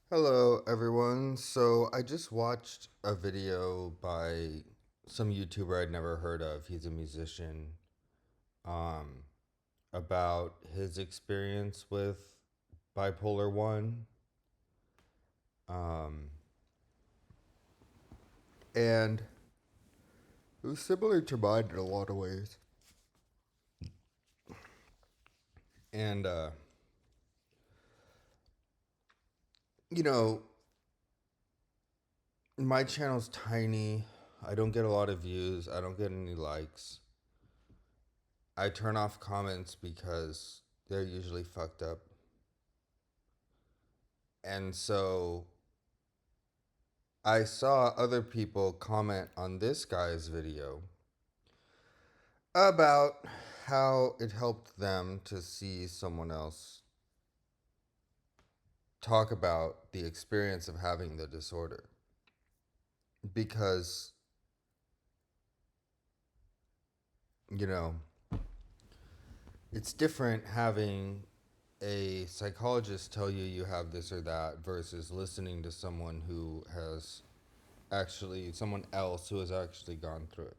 Hello, everyone. So I just watched a video by some YouTuber I'd never heard of. He's a musician. Um, about his experience with bipolar one. Um, and it was similar to mine in a lot of ways. And you know, my channel's tiny. I don't get a lot of views. I don't get any likes. I turn off comments because they're usually fucked up. And so I saw other people comment on this guy's video about how it helped them to see someone else talk about the experience of having the disorder. Because, you know, it's different having a psychologist tell you you have this or that versus listening to someone who has someone else who has actually gone through it.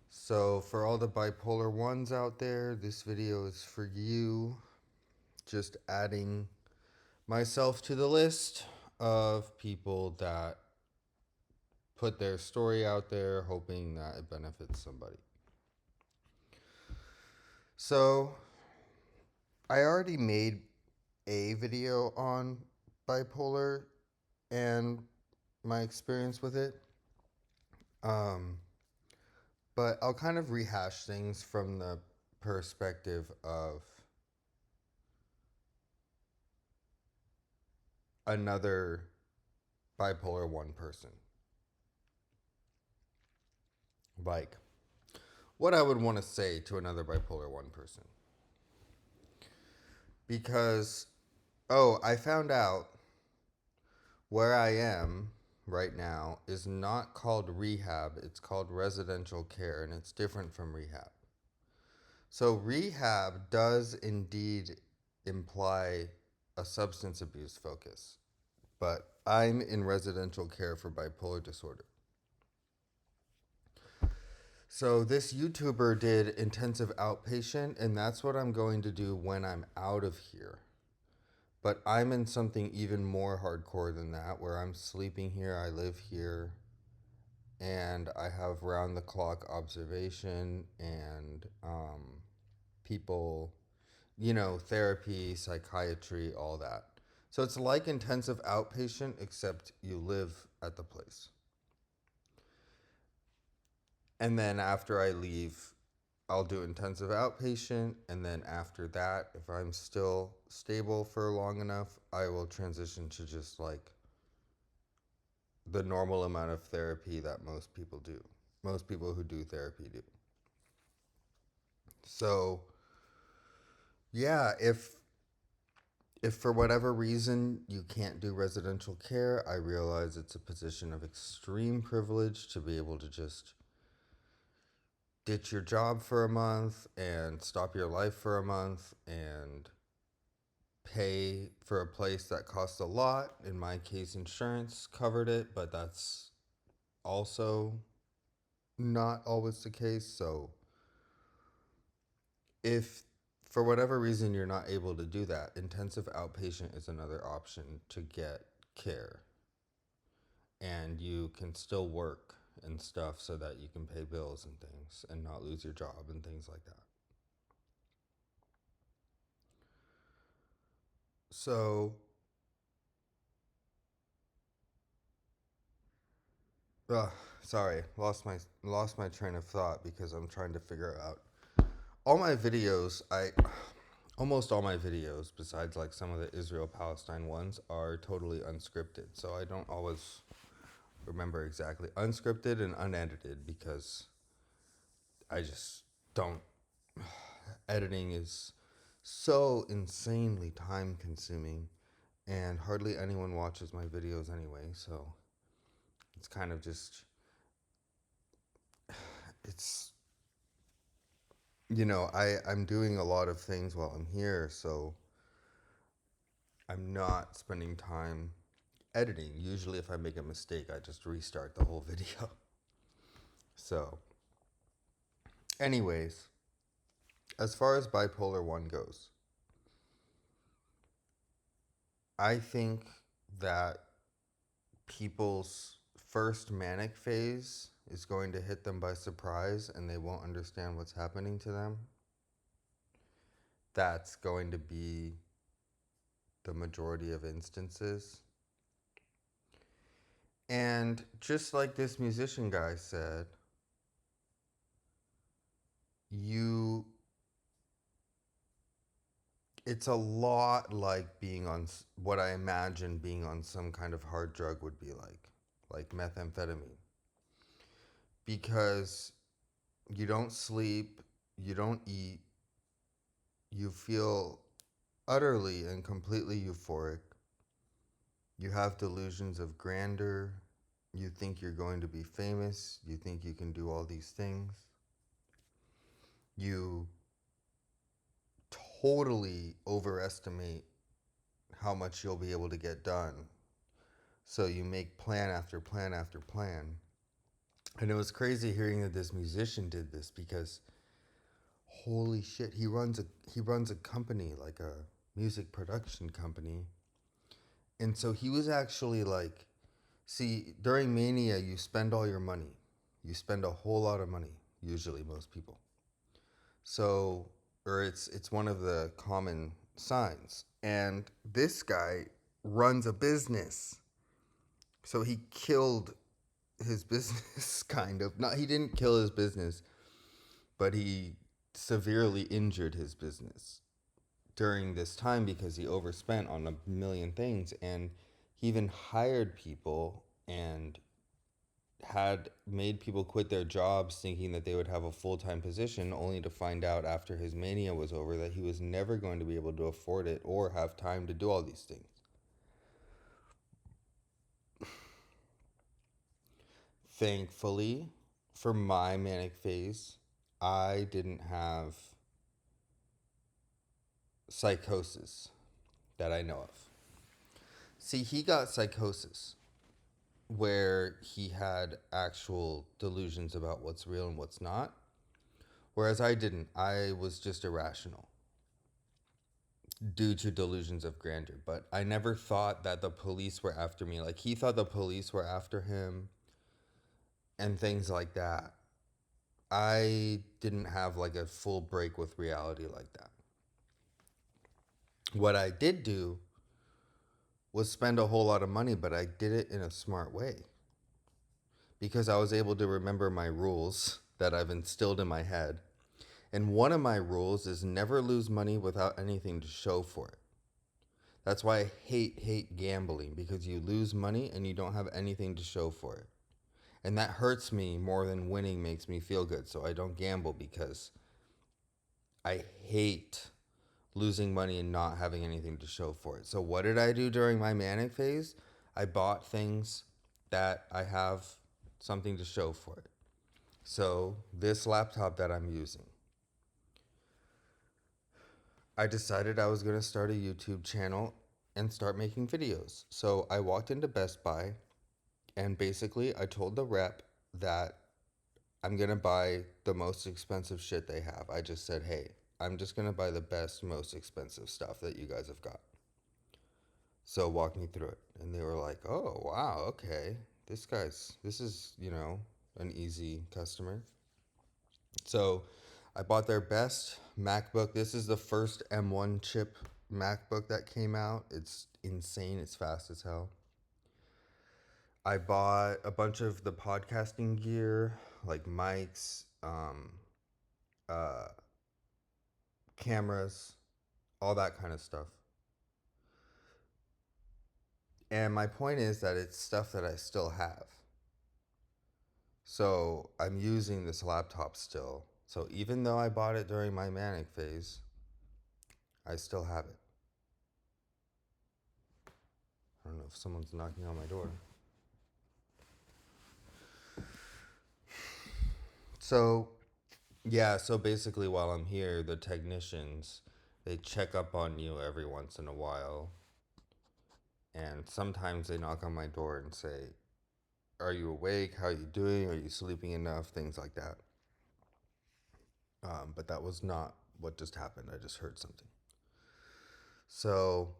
So, for all the bipolar ones out there, this video is for you. Just adding myself to the list of people that put their story out there hoping that it benefits somebody. So, I already made a video on bipolar and my experience with it. Um, but I'll kind of rehash things from the perspective of another bipolar 1 person. Like, what I would want to say to another bipolar 1 person. Because, I found out where I am right now is not called rehab, it's called residential care, and it's different from rehab. So, rehab does indeed imply a substance abuse focus, but I'm in residential care for bipolar disorder. So, this YouTuber did intensive outpatient, and that's what I'm going to do when I'm out of here. But I'm in something even more hardcore than that, where I'm sleeping here, I live here, and I have round the clock observation and people, therapy, psychiatry, all that. So it's like intensive outpatient, except you live at the place. And then after I leave, I'll do intensive outpatient. And then after that, if I'm still stable for long enough, I will transition to just like the normal amount of therapy that most people do. Most people who do therapy do. So, yeah, if for whatever reason you can't do residential care, I realize it's a position of extreme privilege to be able to just ditch your job for a month and stop your life for a month and pay for a place that costs a lot. In my case, insurance covered it, but that's also not always the case. So if for whatever reason you're not able to do that, intensive outpatient is another option to get care. And you can still work and stuff so that you can pay bills and things and not lose your job and things like that. So, uh, sorry, lost my train of thought because I'm trying to figure out all my videos. I almost all my videos, besides like some of the Israel Palestine ones, are totally unscripted. So I don't always remember exactly unscripted and unedited because I just don't. Editing is so insanely time consuming, and hardly anyone watches my videos anyway, so it's kind of just, it's, I'm doing a lot of things while I'm here, so I'm not spending time editing. Usually, if I make a mistake, I just restart the whole video. So, anyways, as far as bipolar 1 goes, I think that people's first manic phase is going to hit them by surprise and they won't understand what's happening to them. That's going to be the majority of instances. And just like this musician guy said, you it's a lot like being on what I imagine being on some kind of hard drug would be like methamphetamine. Because you don't sleep, you don't eat, you feel utterly and completely euphoric. You have delusions of grandeur. You think you're going to be famous. You think you can do all these things. You totally overestimate how much you'll be able to get done. So you make plan after plan after plan. And it was crazy hearing that this musician did this because holy shit, he runs a company, like a music production company. And so he was actually like, see, during Mania you spend all your money. You spend a whole lot of money, usually most people. So, or it's one of the common signs. And this guy runs a business. So he killed his business kind of. Not he didn't kill his business, but he severely injured his business during this time because he overspent on a million things, and he even hired people and had made people quit their jobs thinking that they would have a full-time position, only to find out after his mania was over that he was never going to be able to afford it or have time to do all these things. Thankfully, for my manic phase, I didn't have psychosis that I know of. See, he got psychosis where he had actual delusions about what's real and what's not, whereas I didn't. I was just irrational due to delusions of grandeur. But I never thought that the police were after me. Like, he thought the police were after him and things like that. I didn't have like a full break with reality like that. What I did do was spend a whole lot of money, but I did it in a smart way because I was able to remember my rules that I've instilled in my head. And one of my rules is never lose money without anything to show for it. That's why I hate gambling, because you lose money and you don't have anything to show for it. And that hurts me more than winning makes me feel good. So I don't gamble because I hate losing money and not having anything to show for it. So what did I do during my manic phase? I bought things that I have something to show for it. So this laptop that I'm using, I decided I was going to start a YouTube channel and start making videos. So I walked into Best Buy and basically I told the rep that I'm going to buy the most expensive shit they have. I just said, hey, I'm just going to buy the best, most expensive stuff that you guys have got. So walk me through it. And they were like, oh, wow, okay. This is, an easy customer. So I bought their best MacBook. This is the first M1 chip MacBook that came out. It's insane. It's fast as hell. I bought a bunch of the podcasting gear, like mics, uh, cameras, all that kind of stuff. And my point is that it's stuff that I still have. So I'm using this laptop still. So even though I bought it during my manic phase, I still have it. I don't know if someone's knocking on my door. So, yeah, so basically while I'm here, the technicians, they check up on you every once in a while. And sometimes they knock on my door and say, "Are you awake? How are you doing? Are you sleeping enough?" Things like that. But that was not what just happened. I just heard something. So,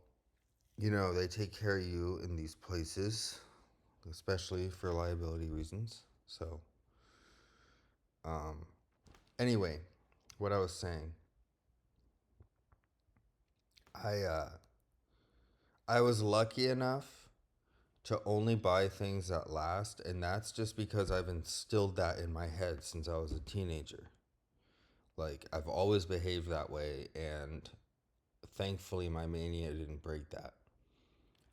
they take care of you in these places, especially for liability reasons. So, um, anyway, what I was saying, I uh, I was lucky enough to only buy things that last, and that's just because I've instilled that in my head since I was a teenager. Like, I've always behaved that way, and thankfully my mania didn't break that.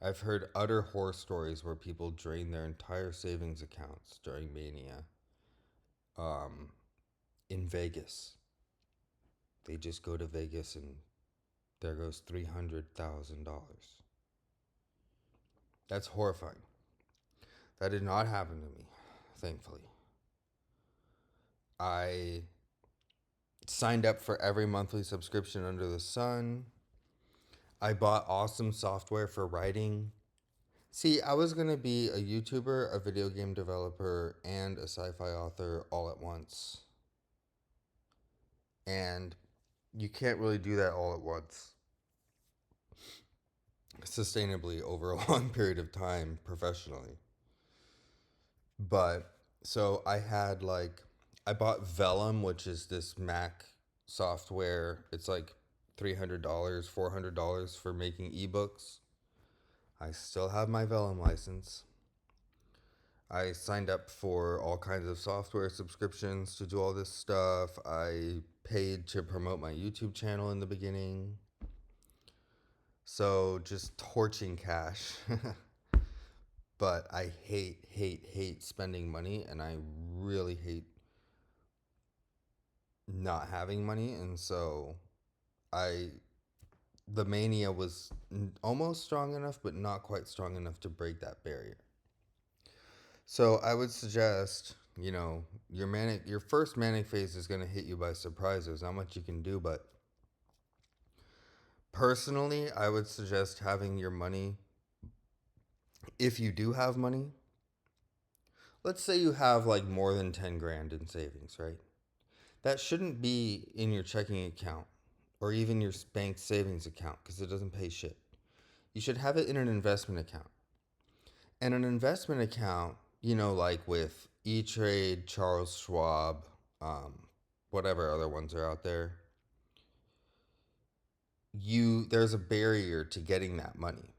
I've heard utter horror stories where people drain their entire savings accounts during mania. Um, in Vegas, they just go to Vegas and there goes $300,000. That's horrifying. That did not happen to me, thankfully. I signed up for every monthly subscription under the sun. I bought awesome software for writing. See, I was going to be a YouTuber, a video game developer, and a sci fi author all at once. And you can't really do that all at once sustainably over a long period of time professionally. But so I bought Vellum, which is this Mac software. It's like $300, $400 for making ebooks. I still have my Vellum license. I signed up for all kinds of software subscriptions to do all this stuff. I paid to promote my YouTube channel in the beginning. So just torching cash. But I hate spending money, and I really hate not having money. And so I, the mania was almost strong enough, but not quite strong enough to break that barrier. So I would suggest, your first manic phase is going to hit you by surprise. There's not much you can do, but personally, I would suggest having your money, if you do have money. Let's say you have like more than 10 grand in savings, right? That shouldn't be in your checking account or even your bank savings account because it doesn't pay shit. You should have it in an investment account. And an investment account, like with E Trade, Charles Schwab, um, whatever other ones are out there, there's a barrier to getting that money.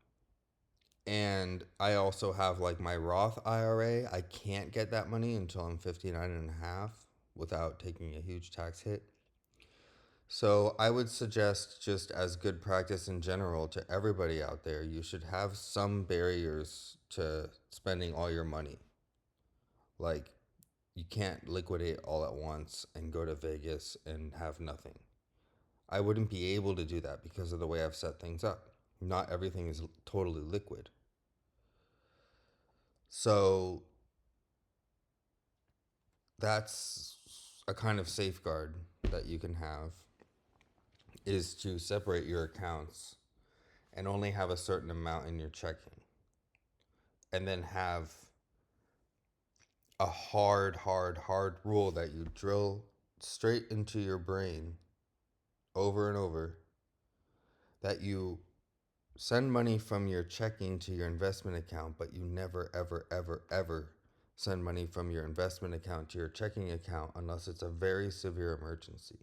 And I also have like my Roth IRA. I can't get that money until I'm 59 and a half without taking a huge tax hit. So I would suggest, just as good practice in general to everybody out there, you should have some barriers to spending all your money. Like, you can't liquidate all at once and go to Vegas and have nothing. I wouldn't be able to do that because of the way I've set things up. Not everything is totally liquid. So that's a kind of safeguard that you can have, is to separate your accounts and only have a certain amount in your checking. And then have a hard rule that you drill straight into your brain over and over, that you send money from your checking to your investment account, but you never, ever send money from your investment account to your checking account unless it's a very severe emergency.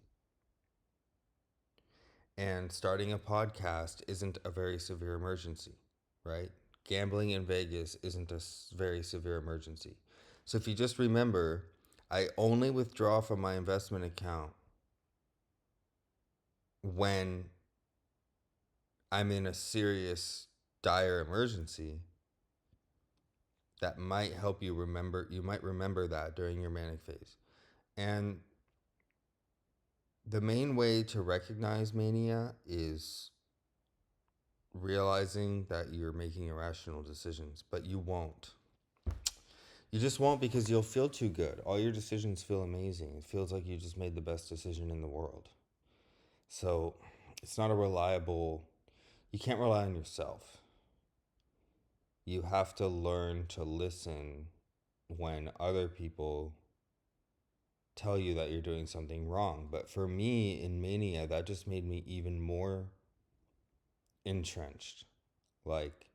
And starting a podcast isn't a very severe emergency, right? Gambling in Vegas isn't a very severe emergency. So if you just remember, I only withdraw from my investment account when I'm in a serious, dire emergency. That might help you remember. You might remember that during your manic phase. And the main way to recognize mania is realizing that you're making irrational decisions, but you won't. You just won't, because you'll feel too good. All your decisions feel amazing. It feels like you just made the best decision in the world. So it's not a reliable, you can't rely on yourself. you have to learn to listen when other people tell you that you're doing something wrong. But for me in Mania, that just made me even more entrenched. Like,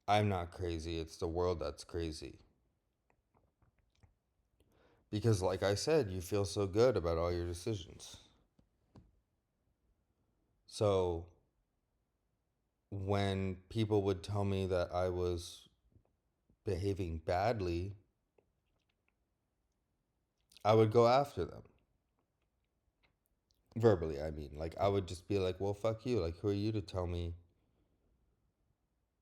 I'm not crazy, it's the world that's crazy. Because, like I said, you feel so good about all your decisions. So, when people would tell me that I was behaving badly, I would go after them. Verbally, I mean. Like, I would just be like, well, fuck you. Like, who are you to tell me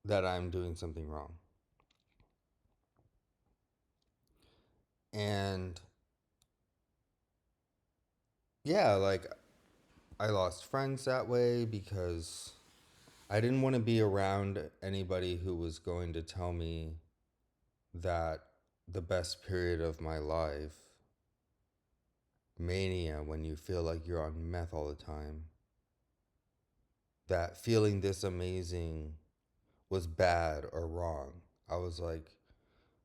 that I'm doing something wrong? And yeah, like, I lost friends that way because I didn't want to be around anybody who was going to tell me that the best period of my life, mania, when you feel like you're on meth all the time, that feeling this amazing was bad or wrong. I was like,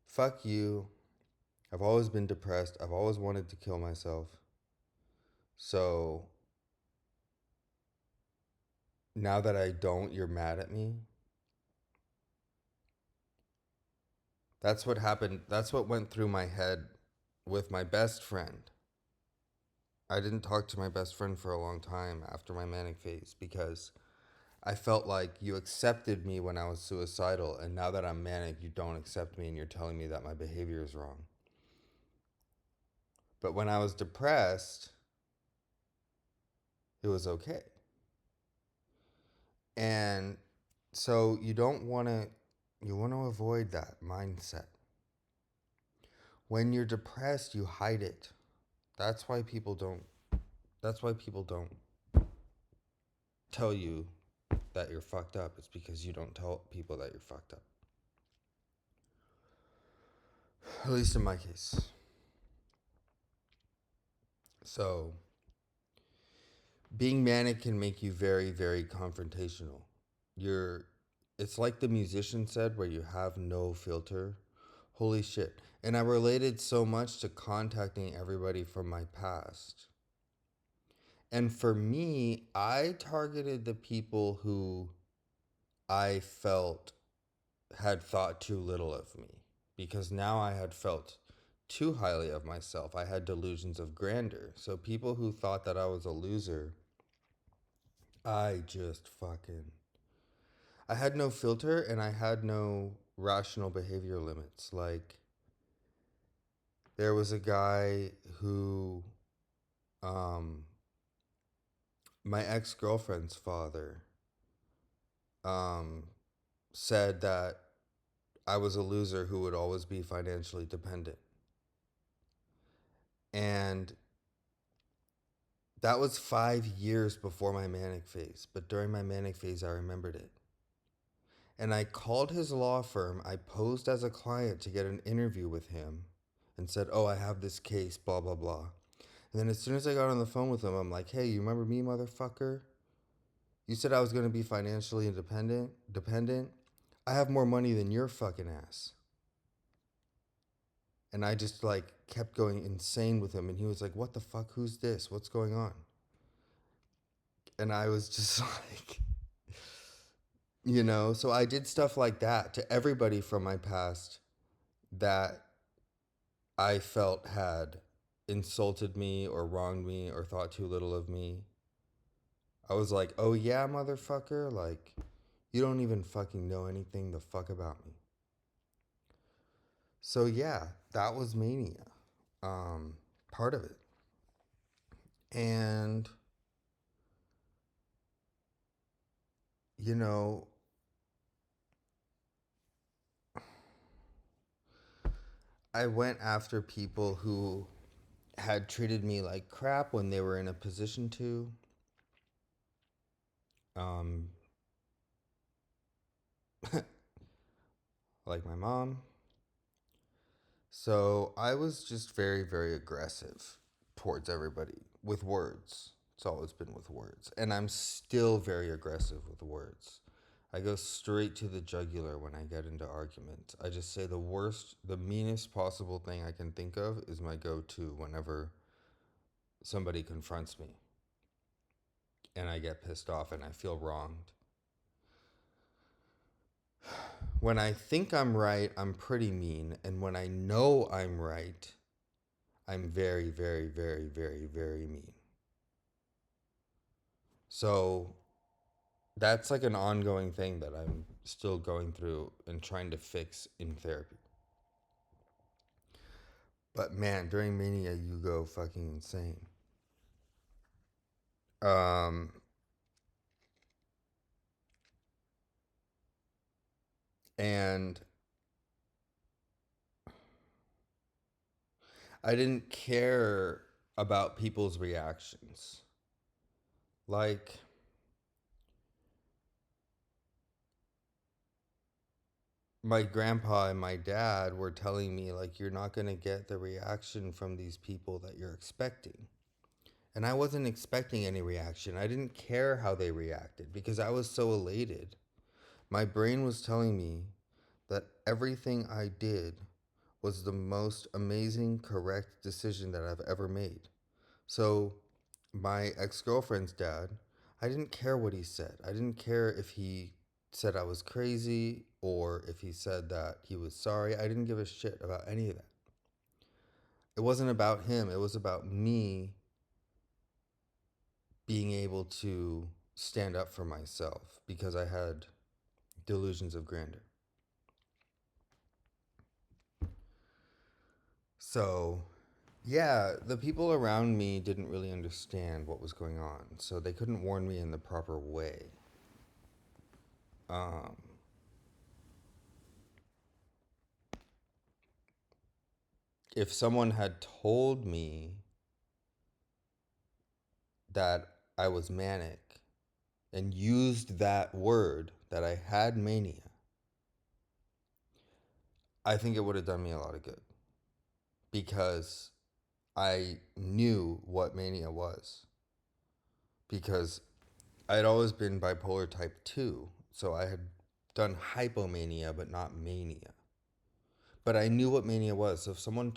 fuck you. I've always been depressed. I've always wanted to kill myself. So now that I don't, you're mad at me. That's what happened. That's what went through my head with my best friend. I didn't talk to my best friend for a long time after my manic phase because I felt like you accepted me when I was suicidal, and now that I'm manic, you don't accept me and you're telling me that my behavior is wrong. But when I was depressed, it was okay. And so you want to avoid that mindset. When you're depressed, you hide it. That's why people don't that's why people don't tell you that you're fucked up. It's because you don't tell people that you're fucked up. At least in my case. So, being manic can make you very, very confrontational. You're it's like the musician said where you have no filter. Holy shit. And I related so much to contacting everybody from my past. And for me, I targeted the people who I felt had thought too little of me because now I had felt too highly of myself. I had delusions of grandeur. So people who thought that I was a loser, I just fucking. I had no filter and I had no rational behavior limits. Like, there was a guy who, um, my ex girlfriend's father, um, said that I was a loser who would always be financially dependent. And that was 5 years before my manic phase. But during my manic phase, I remembered it. And I called his law firm. I posed as a client to get an interview with him and said, oh, I have this case, blah, blah, blah. And then as soon as I got on the phone with him, I'm like, hey, you remember me, motherfucker? You said I was going to be financially dependent. I have more money than your fucking ass. And I just like kept going insane with him. And he was like, what the fuck? Who's this? What's going on? And I was just like, so I did stuff like that to everybody from my past that I felt had insulted me or wronged me or thought too little of me. I was like, oh yeah, motherfucker. Like, you don't even fucking know anything the fuck about me. So yeah, that was mania. Part of it. And, you know, I went after people who had treated me like crap when they were in a position to. Um, like my mom. So I was just very, very aggressive towards everybody with words. It's always been with words. And I'm still very aggressive with words. I go straight to the jugular when I get into arguments. I just say the worst, the meanest possible thing I can think of is my go to whenever somebody confronts me and I get pissed off and I feel wronged. When I think I'm right, I'm pretty mean. And when I know I'm right, I'm very, very, very, very, very mean. So that's like an ongoing thing that I'm still going through and trying to fix in therapy. But man, during Mania, you go fucking insane. Um, and I didn't care about people's reactions. Like, my grandpa and my dad were telling me, like, you're not going to get the reaction from these people that you're expecting. And I wasn't expecting any reaction. I didn't care how they reacted because I was so elated. My brain was telling me that everything I did was the most amazing, correct decision that I've ever made. So, my ex girlfriend's dad, I didn't care what he said. I didn't care if he said I was crazy or if he said that he was sorry. I didn't give a shit about any of that. It wasn't about him, it was about me being able to stand up for myself because I had delusions of grandeur. So, yeah, the people around me didn't really understand what was going on, so they couldn't warn me in the proper way. Um, if someone had told me that I was manic and used that word, that I had mania, I think it would have done me a lot of good because I knew what mania was. Because I had always been bipolar type 2, so I had done hypomania but not mania. But I knew what mania was. So if someone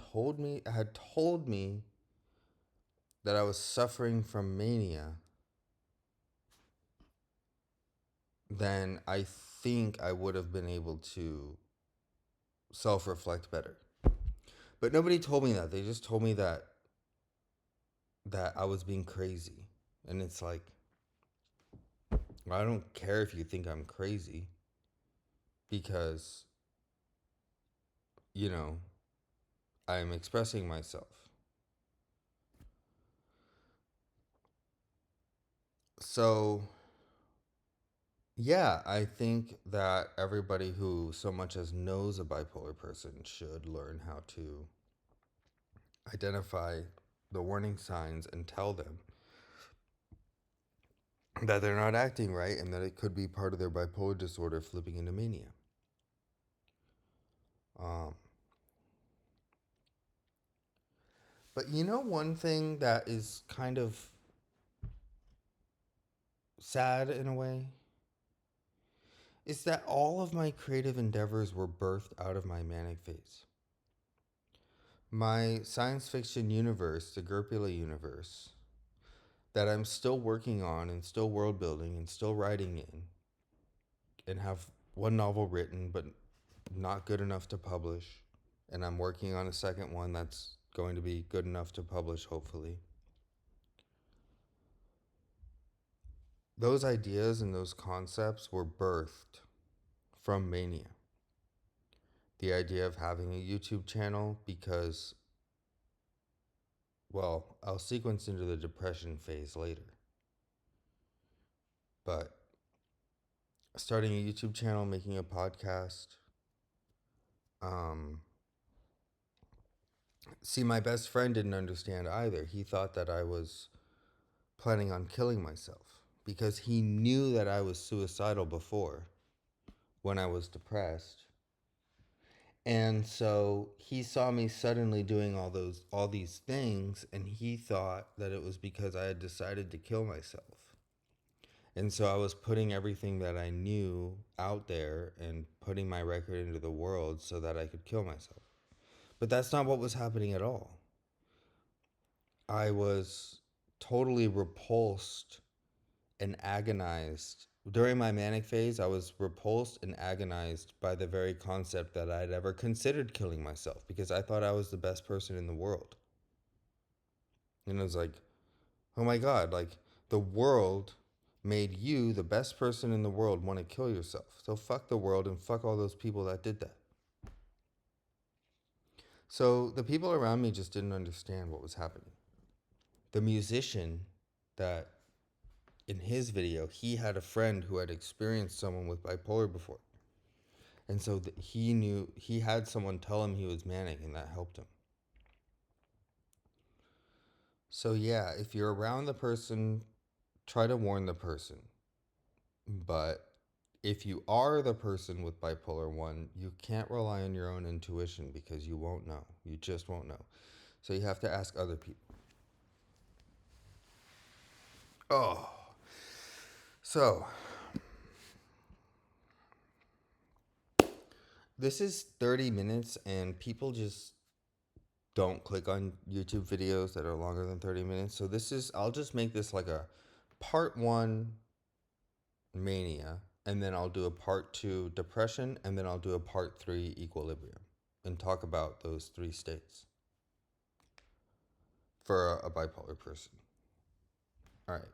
had told me that I was suffering from mania, then I think I would have been able to self-reflect better. But nobody told me that. They just told me that I was being crazy. And it's like, I don't care if you think I'm crazy because, you know, I'm expressing myself. So, yeah, I think that everybody who so much as knows a bipolar person should learn how to identify the warning signs and tell them that they're not acting right and that it could be part of their bipolar disorder flipping into mania. Um, but you know, one thing that is kind of sad in a way is that all of my creative endeavors were birthed out of my manic phase. My science fiction universe, the Gerpula universe, that I'm still working on and still world building and still writing in, and have one novel written but not good enough to publish. And I'm working on a second one that's going to be good enough to publish, hopefully. Those ideas and those concepts were birthed from Mania. The idea of having a YouTube channel because, well, I'll sequence into the depression phase later. But starting a YouTube channel, making a podcast, see, my best friend didn't understand either. He thought that I was planning on killing myself because he knew that I was suicidal before when I was depressed. And so he saw me suddenly doing all these things, and he thought that it was because I had decided to kill myself. And so I was putting everything that I knew out there and putting my record into the world so that I could kill myself. But that's not what was happening at all. I was totally repulsed and agonized. During my manic phase, I was repulsed and agonized by the very concept that I'd ever considered killing myself because I thought I was the best person in the world. And it was like, oh my God, like the world made you, the best person in the world, want to kill yourself. So fuck the world and fuck all those people that did that. So the people around me just didn't understand what was happening. The musician that in his video, he had a friend who had experienced someone with bipolar before. And so he knew, he had someone tell him he was manic, and that helped him. So yeah, if you're around the person, try to warn the person. But if you are the person with bipolar 1, you can't rely on your own intuition because you won't know. You just won't know. So you have to ask other people. Oh. So this is 30 minutes and people just don't click on YouTube videos that are longer than 30 minutes. So I'll just make this like a part 1 mania, and then I'll do a part 2 depression, and then I'll do a part 3 equilibrium and talk about those 3 states for a bipolar person. All right.